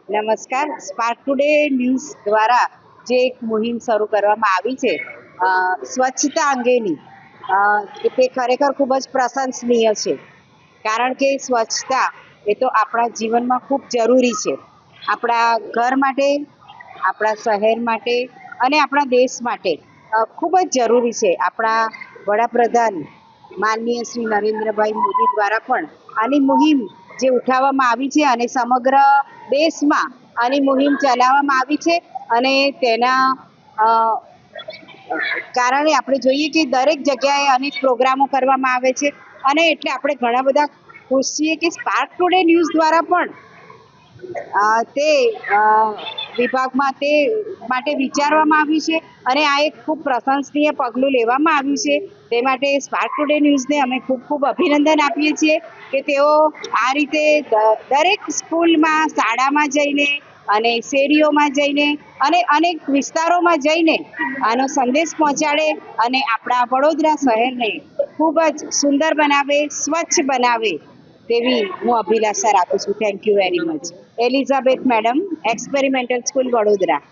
નમસ્કાર. Spark today news દ્વારા જે એક મુહિમ શરૂ કરવામાં આવી છે સ્વચ્છતા અંગેની, તે ખરેખર ખૂબ જ પ્રશંસનીય છે. કારણ કે સ્વચ્છતા એ તો આપણા જીવનમાં ખૂબ જરૂરી છે. આપણા ઘર માટે, આપણા શહેર માટે અને આપણા દેશ માટે ખૂબ જ જરૂરી છે. આપણા વડાપ્રધાન માનનીય શ્રી નરેન્દ્રભાઈ મોદી દ્વારા પણ આની મુહિમ જે ઉઠાવવામાં આવી છે અને સમગ્ર દેશમાં આની મુહિમ ચલાવવામાં આવી છે. અને તેના કારણે આપણે જોઈએ કે દરેક જગ્યાએ અનેક પ્રોગ્રામો કરવામાં આવે છે. અને એટલે આપણે ઘણા બધા ખુશ છીએ કે સ્પાર્ક ટુડે ન્યૂઝ દ્વારા પણ તે વિભાગમાં તે માટે વિચારવામાં આવ્યું છે. અને આ એક ખૂબ પ્રશંસનીય પગલું લેવામાં આવ્યું છે. તે માટે સ્પાર્ક ટુડે ન્યૂઝને અમે ખૂબ ખૂબ અભિનંદન આપીએ છીએ કે તેઓ આ રીતે દરેક સ્કૂલમાં, શાળામાં જઈને અને શેરીઓમાં જઈને અને અનેક વિસ્તારોમાં જઈને આનો સંદેશ પહોંચાડે અને આપણા વડોદરા શહેરને ખૂબ જ સુંદર બનાવે, સ્વચ્છ બનાવે તેવી હું અભિલાષા રાખું છું. Thank you very much. Elizabeth madam, experimental school, Vadodara.